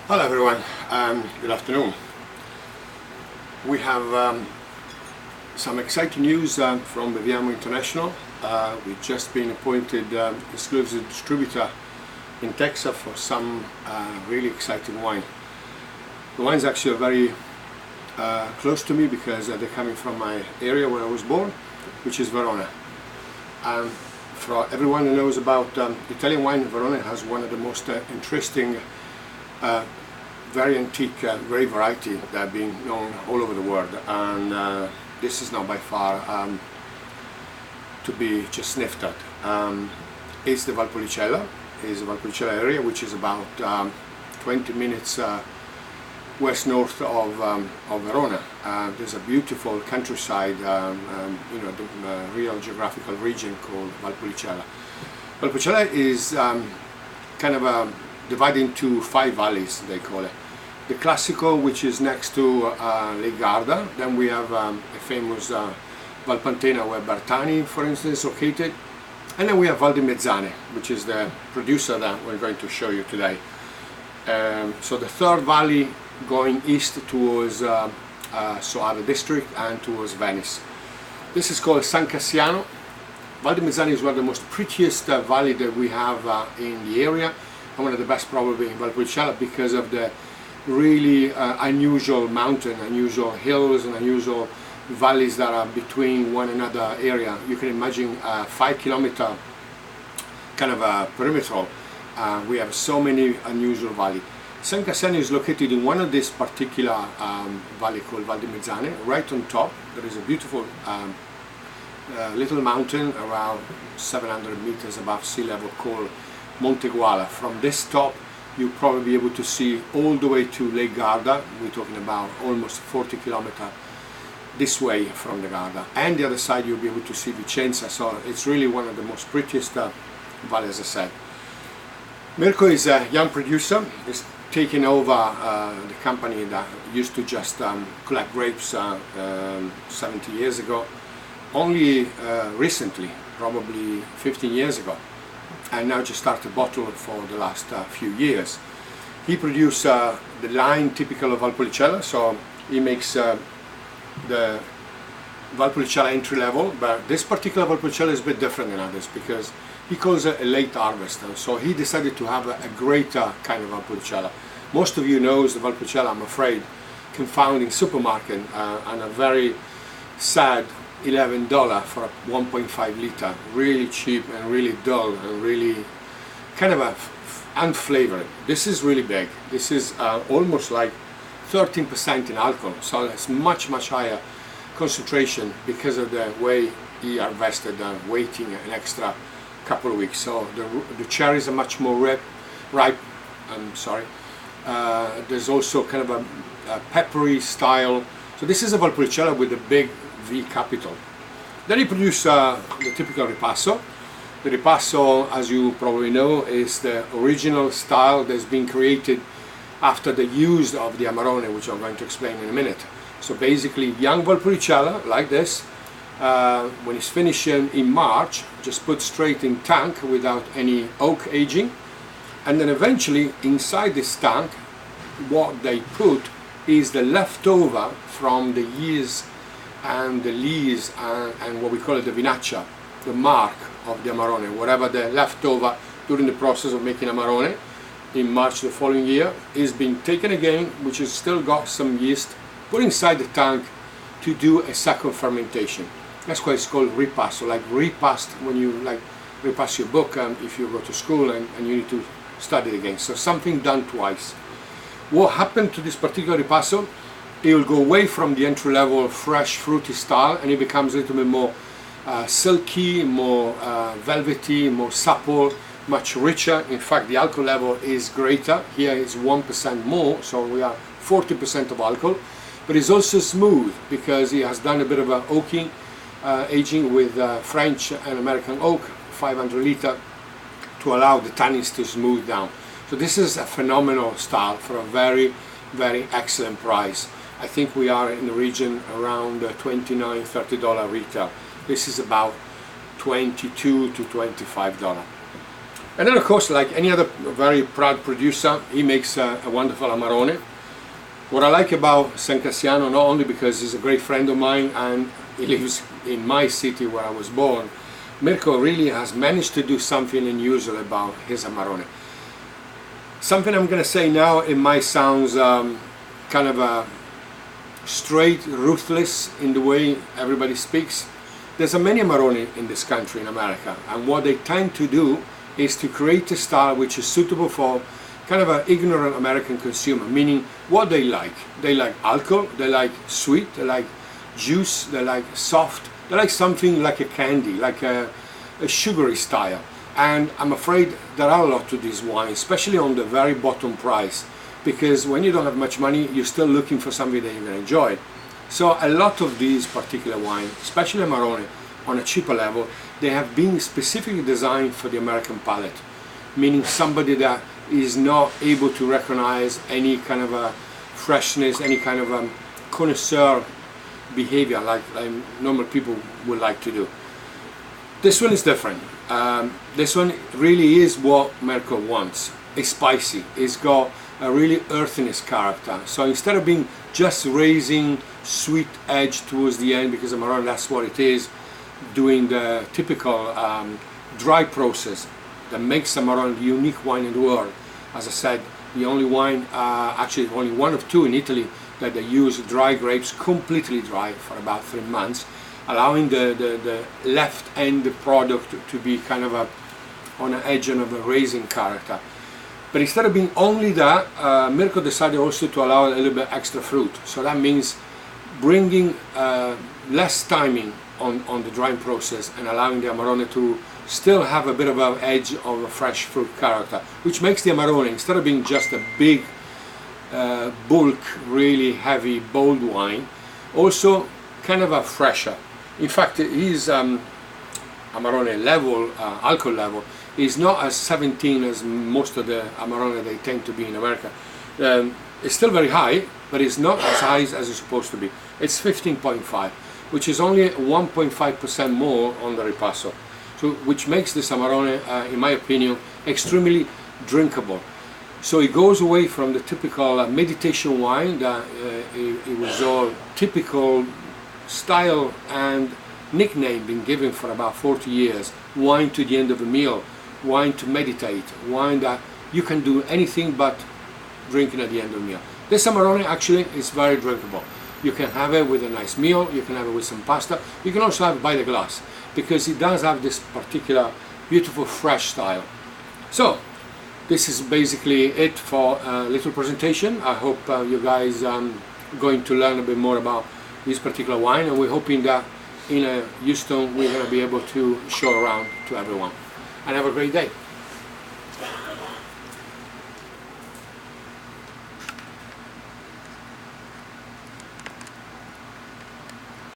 Hello everyone, good afternoon. We have some exciting news from Beviamo International. We've just been appointed exclusive distributor in Texas for some really exciting wine. The wines actually are very close to me because they're coming from my area where I was born, which is Verona. For everyone who knows about Italian wine, Verona has one of the most interesting very antique, very variety that are being known all over the world, and this is not by far to be just sniffed at. It's the Valpolicella. It's the Valpolicella area, which is about 20 minutes west-north of Verona. There's a beautiful countryside, the real geographical region called Valpolicella. Valpolicella is kind of divided into 5 valleys, they call it. The Classico, which is next to Lake Garda. Then we have a famous Valpantena where Bertani, for instance, is located. And then we have Val di Mezzane, which is the producer that we're going to show you today. So the third valley going east towards Soave district and towards Venice. This is called San Cassiano. Val di Mezzane is one of the most prettiest valley that we have in the area, and one of the best probably in Valpolicella because of the really unusual mountain, unusual hills and unusual valleys that are between one another area. You can imagine a 5-kilometer kind of a perimeter. We have so many unusual valleys. San Cassiano is located in one of this particular valley called Val di Mezzane. Right on top there is a beautiful little mountain around 700 meters above sea level called Monte Guala. From this top you'll probably be able to see all the way to Lake Garda. We're talking about almost 40 kilometers this way from the Garda, and the other side you'll be able to see Vicenza. So it's really one of the most prettiest valleys, as I said. Mirko is a young producer. He's taken over the company that used to just collect grapes 70 years ago, only recently, probably 15 years ago, and now just started bottle for the last few years. He produced the line typical of Valpolicella, so he makes the Valpolicella entry level, but this particular Valpolicella is a bit different than others because he calls it a late harvest, and so he decided to have a greater kind of Valpolicella. Most of you knows the Valpolicella, I'm afraid, can found in supermarket and a very sad $11 for a 1.5 liter, really cheap and really dull and really kind of unflavored. This is really big. This is almost like 13% in alcohol, so it's much higher concentration because of the way he harvested, waiting an extra couple of weeks. So the cherries are much more ripe. There's also kind of a peppery style. So this is a Valpolicella with a big V capital. Then he produced the typical ripasso. The ripasso, as you probably know, is the original style that's been created after the use of the Amarone, which I'm going to explain in a minute. So basically, young Valpolicella, like this, when it's finished in March, just put straight in tank without any oak aging, and then eventually inside this tank, what they put is the leftover from the years and the lees and what we call it the vinaccia, the mark of the Amarone, whatever the leftover during the process of making Amarone in March the following year is being taken again, which has still got some yeast, put inside the tank to do a second fermentation. That's why it's called ripasso, like repast when you repass your book if you go to school and you need to study it again. So something done twice. What happened to this particular ripasso? It will go away from the entry-level fresh fruity style and it becomes a little bit more silky, more velvety, more supple, much richer. In fact, the alcohol level is greater. Here it's 1% more, so we are 40% of alcohol. But it's also smooth because he has done a bit of a oaking, aging with French and American oak, 500 liter, to allow the tannins to smooth down. So this is a phenomenal style for a very excellent price. I think we are in the region around $29–30 retail. This is about $22 to $25. And then of course, like any other very proud producer, he makes a wonderful Amarone. What I like about San Cassiano, not only because he's a great friend of mine and he lives in my city where I was born, Mirko really has managed to do something unusual about his Amarone. Something I'm going to say now, it might sound kind of a straight, ruthless in the way everybody speaks. There's a many Amarone in this country, in America, and what they tend to do is to create a style which is suitable for kind of an ignorant American consumer, meaning what they like. They like alcohol, they like sweet, they like juice, they like soft, they like something like a candy, like a sugary style. And I'm afraid there are a lot to this wine, especially on the very bottom price, because when you don't have much money, you're still looking for something that you're going to enjoy. So a lot of these particular wines, especially Amarone, on a cheaper level, they have been specifically designed for the American palate, meaning somebody that is not able to recognize any kind of a freshness, any kind of a connoisseur behavior like normal people would like to do. This one is different. This one really is what Mirko wants. It's spicy. It's got a really earthiness character. So instead of being just raising sweet edge towards the end, because Amarone, that's what it is, doing the typical dry process that makes Amarone the unique wine in the world. As I said, the only wine, actually only one of two in Italy, that they use dry grapes, completely dry for about 3 months, allowing the left end product to be kind of on an edge of a raising character. But instead of being only that, Mirko decided also to allow a little bit extra fruit. So that means bringing less timing on the drying process and allowing the Amarone to still have a bit of an edge of a fresh fruit character, which makes the Amarone, instead of being just a big bulk, really heavy, bold wine, also kind of a fresher. In fact, his Amarone level, alcohol level, is not as 17 as most of the Amarone they tend to be in America. It's still very high, but it's not as high as it's supposed to be. It's 15.5, which is only 1.5% more on the Ripasso, so which makes this Amarone, in my opinion, extremely drinkable. So it goes away from the typical meditation wine that it was all typical style and nickname been given for about 40 years. Wine to the end of a meal, wine to meditate, wine that you can do anything but drinking at the end of a meal. This Amarone actually is very drinkable. You can have it with a nice meal, you can have it with some pasta, you can also have it by the glass, because it does have this particular beautiful fresh style. So this is basically it for a little presentation. I hope you guys are going to learn a bit more about this particular wine, and we're hoping that in Houston we're going to be able to show around to everyone. And have a great day.